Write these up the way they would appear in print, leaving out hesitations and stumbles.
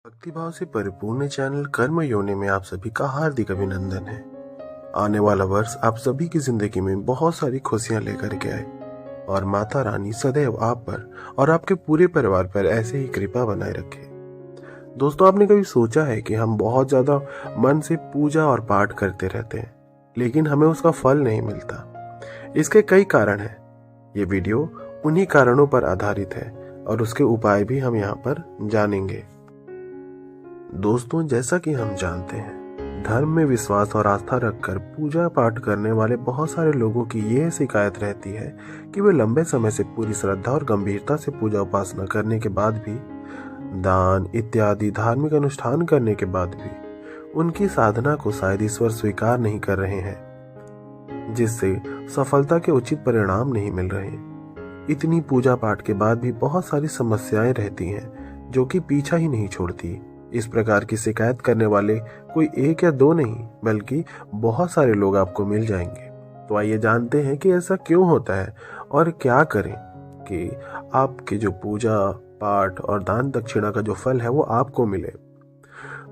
भक्तिभाव से परिपूर्ण चैनल कर्म योनि में आप सभी का हार्दिक अभिनंदन है। आने वाला वर्ष आप सभी की जिंदगी में बहुत सारी खुशियां लेकर के आए और माता रानी सदैव आप पर और आपके पूरे परिवार पर ऐसे ही कृपा बनाए रखे। दोस्तों, आपने कभी सोचा है कि हम बहुत ज्यादा मन से पूजा और पाठ करते रहते हैं, लेकिन हमें उसका फल नहीं मिलता। इसके कई कारण हैं। ये वीडियो उन्हीं कारणों पर आधारित है और उसके उपाय भी हम यहाँ पर जानेंगे। दोस्तों, जैसा कि हम जानते हैं, धर्म में विश्वास और आस्था रखकर पूजा पाठ करने वाले बहुत सारे लोगों की यह शिकायत रहती है कि वे लंबे समय से पूरी श्रद्धा और गंभीरता से पूजा उपासना करने के बाद भी, दान इत्यादि धार्मिक अनुष्ठान करने के बाद भी उनकी साधना को शायद ईश्वर स्वीकार नहीं कर रहे हैं, जिससे सफलता के उचित परिणाम नहीं मिल रहे। इतनी पूजा पाठ के बाद भी बहुत सारी समस्याएं रहती हैं जो कि पीछा ही नहीं छोड़ती। इस प्रकार की शिकायत करने वाले कोई एक या दो नहीं, बल्कि बहुत सारे लोग आपको मिल जाएंगे। तो आइए जानते हैं कि ऐसा क्यों होता है और क्या करें कि आपके जो पूजा पाठ और दान दक्षिणा का जो फल है वो आपको मिले।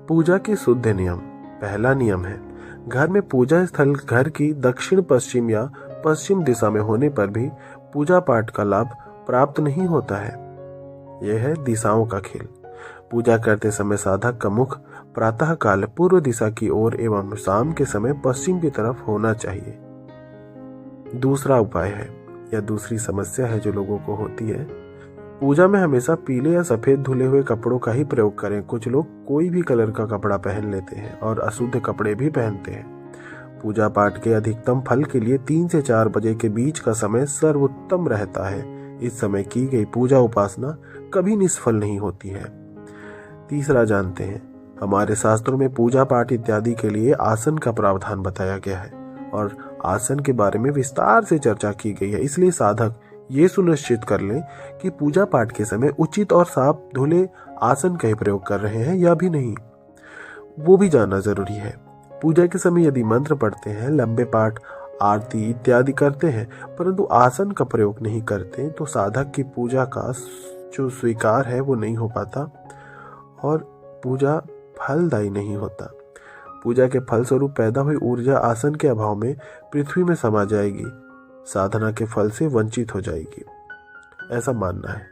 पूजा के शुद्ध नियम। पहला नियम है, घर में पूजा स्थल घर की दक्षिण पश्चिम या पश्चिम दिशा में होने पर भी पूजा पाठ का लाभ प्राप्त नहीं होता है। यह है दिशाओं का खेल। पूजा करते समय साधक का मुख प्रातः काल पूर्व दिशा की ओर एवं शाम के समय पश्चिम की तरफ होना चाहिए। दूसरा उपाय है या दूसरी समस्या है जो लोगों को होती है, पूजा में हमेशा पीले या सफेद धुले हुए कपड़ों का ही प्रयोग करें। कुछ लोग कोई भी कलर का कपड़ा पहन लेते हैं और अशुद्ध कपड़े भी पहनते हैं। पूजा पाठ के अधिकतम फल के लिए 3 से 4 बजे के बीच का समय सर्वोत्तम रहता है। इस समय की गई पूजा उपासना कभी निष्फल नहीं होती है। तीसरा जानते हैं, हमारे शास्त्रों में पूजा पाठ इत्यादि के लिए आसन का प्रावधान बताया गया है और आसन के बारे में विस्तार से चर्चा की गई है। इसलिए साधक ये सुनिश्चित कर लें कि पूजा पाठ के समय उचित और साफ धुले आसन का ही प्रयोग कर रहे हैं या भी नहीं, वो भी जानना जरूरी है। पूजा के समय यदि मंत्र पढ़ते हैं, लंबे पाठ, आरती इत्यादि करते हैं, परंतु आसन का प्रयोग नहीं करते, तो साधक की पूजा का जो स्वीकार है वो नहीं हो पाता और पूजा फलदायी नहीं होता। पूजा के फल स्वरूप पैदा हुई ऊर्जा आसन के अभाव में पृथ्वी में समा जाएगी, साधना के फल से वंचित हो जाएगी, ऐसा मानना है।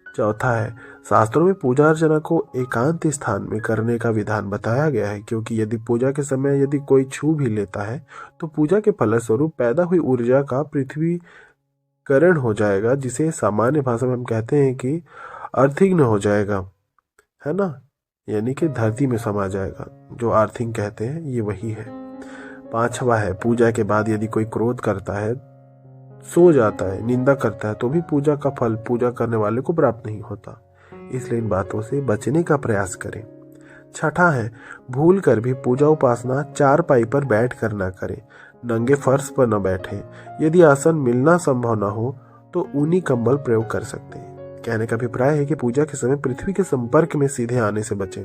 चौथा है, शास्त्रों में पूजा अर्चना को एकांत स्थान में करने का विधान बताया गया है, क्योंकि यदि पूजा के समय यदि कोई छू भी लेता है तो पूजा के फल स्वरूप पैदा हुई ऊर्जा का पृथ्वीकरण हो जाएगा, जिसे सामान्य भाषा में हम कहते हैं कि अर्थिग्न हो जाएगा, है ना, यानी कि धरती में समा जाएगा। जो अर्थिंग कहते हैं ये वही है। पांचवा है, पूजा के बाद यदि कोई क्रोध करता है, सो जाता है, निंदा करता है, तो भी पूजा का फल पूजा करने वाले को प्राप्त नहीं होता। इसलिए इन बातों से बचने का प्रयास करें। छठा है, भूल कर भी पूजा उपासना चारपाई पर बैठ कर न करें, नंगे फर्श पर न बैठे। यदि आसन मिलना संभव न हो तो ऊनी कंबल प्रयोग कर सकते हैं। कहने का अभिप्राय है कि पूजा के समय पृथ्वी के संपर्क में सीधे आने से बचें।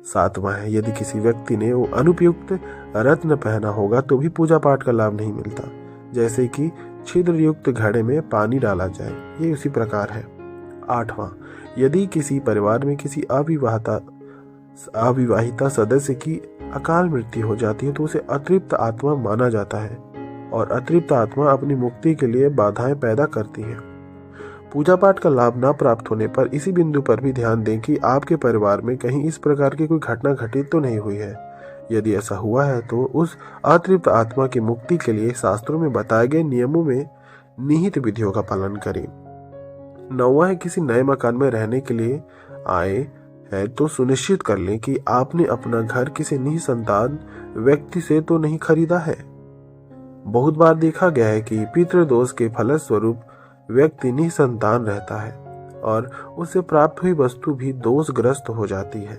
सातवां है, यदि किसी व्यक्ति ने वो अनुपयुक्त रत्न पहना होगा तो भी पूजा पाठ का लाभ नहीं मिलता, जैसे कि छिद्र युक्त घड़े में पानी डाला जाए, ये उसी प्रकार है। आठवां, यदि किसी परिवार में किसी अविवाहिता सदस्य की अकाल मृत्यु हो जाती है तो उसे अतृप्त आत्मा माना जाता है और अतृप्त आत्मा अपनी मुक्ति के लिए बाधाएं पैदा करती है। पूजा पाठ का लाभ न प्राप्त होने पर इसी बिंदु पर भी ध्यान दें कि आपके परिवार में कहीं इस प्रकार की कोई घटना घटित तो नहीं हुई है। यदि ऐसा हुआ है तो उस अतृप्त आत्मा की मुक्ति के लिए शास्त्रों में बताए गए नियमों में निहित विधियों का पालन करें। नौवां है, किसी नए मकान में रहने के लिए आए हैं तो सुनिश्चित कर लें कि आपने अपना घर किसी निसंतान व्यक्ति से तो नहीं खरीदा है। बहुत बार देखा गया है कि पितृदोष के फलस्वरूप व्यक्ति निसंतान रहता है और उससे प्राप्त हुई वस्तु भी दोषग्रस्त हो जाती है।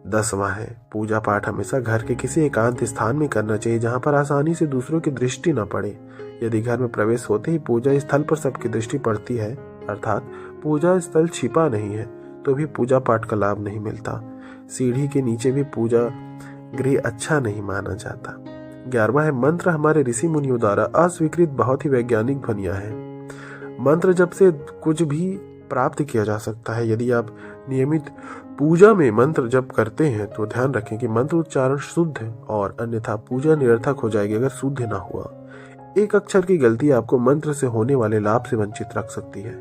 10वां है, पूजा पाठ हमेशा घर के किसी एकांत स्थान में करना चाहिए जहां पर आसानी से दूसरों की दृष्टि न पड़े। यदि घर में प्रवेश होते ही पूजा स्थल पर सबकी दृष्टि पड़ती है, अर्थात पूजा स्थल छिपा नहीं है, तो भी पूजा पाठ का लाभ नहीं मिलता। सीढ़ी के नीचे भी पूजा गृह अच्छा नहीं माना जाता। 11वां है, मंत्र हमारे ऋषि मुनियों द्वारा अस्वीकृत बहुत ही वैज्ञानिक ध्वनियां है। मंत्र जब से कुछ भी प्राप्त किया जा सकता है। यदि आप नियमित पूजा में मंत्र जप करते हैं तो ध्यान रखें कि मंत्र उच्चारण शुद्ध है, और अन्यथा पूजा निरर्थक हो जाएगी अगर शुद्ध ना हुआ। एक अक्षर की गलती आपको मंत्र से होने वाले लाभ से वंचित रख सकती है।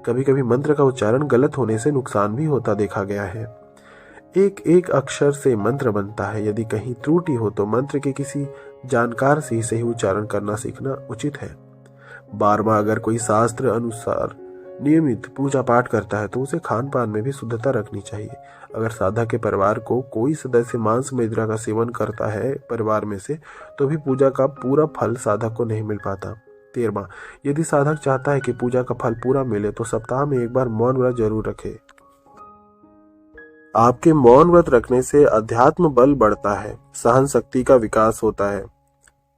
कभी कभी मंत्र का उच्चारण गलत होने से नुकसान भी होता देखा गया है। एक एक अक्षर से मंत्र बनता है। यदि कहीं त्रुटि हो तो मंत्र के किसी जानकार से ही सही उच्चारण करना सीखना उचित है। 12वां, अगर कोई शास्त्र अनुसार नियमित पूजा पाठ करता है तो उसे खान पान में भी शुद्धता रखनी चाहिए। अगर साधक के परिवार को कोई सदस्य मांस मदिरा का सेवन करता है परिवार में से, तो भी पूजा का पूरा फल साधक को नहीं मिल पाता। 13वां, यदि साधक चाहता है कि पूजा का फल पूरा मिले तो सप्ताह में एक बार मौन व्रत जरूर रखे। आपके मौन व्रत रखने से अध्यात्म बल बढ़ता है, सहन शक्ति का विकास होता है।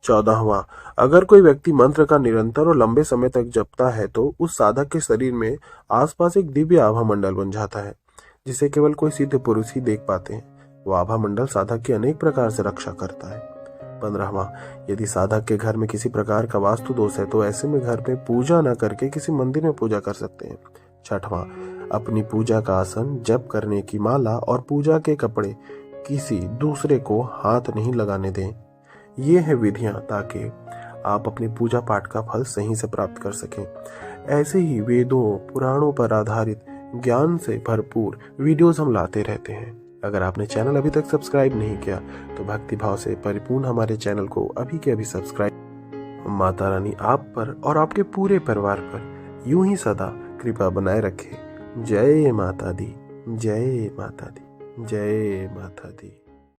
14वां, अगर कोई व्यक्ति मंत्र का निरंतर और लंबे समय तक जपता है तो उस साधक के शरीर में आसपास एक दिव्य आभा मंडल बन जाता है, जिसे केवल कोई सिद्ध पुरुष ही देख पाते हैं। वो आभा मंडल साधक की अनेक प्रकार से रक्षा करता है। 15वां, यदि साधक के घर में किसी प्रकार का वास्तु दोष है तो ऐसे में घर में पूजा न करके किसी मंदिर में पूजा कर सकते हैं। 6वां, अपनी पूजा का आसन, जप करने की माला और पूजा के कपड़े किसी दूसरे को हाथ नहीं लगाने दें। ये है विधियां ताकि आप अपनी पूजा पाठ का फल सही से प्राप्त कर सकें। ऐसे ही वेदों पुराणों पर आधारित ज्ञान से भरपूर वीडियोस हम लाते रहते हैं। अगर आपने चैनल अभी तक सब्सक्राइब नहीं किया तो भक्ति भाव से परिपूर्ण हमारे चैनल को अभी के अभी सब्सक्राइब। माता रानी आप पर और आपके पूरे परिवार पर यूं ही सदा कृपा बनाए रखे। जय माता दी, जय माता दी, जय माता दी।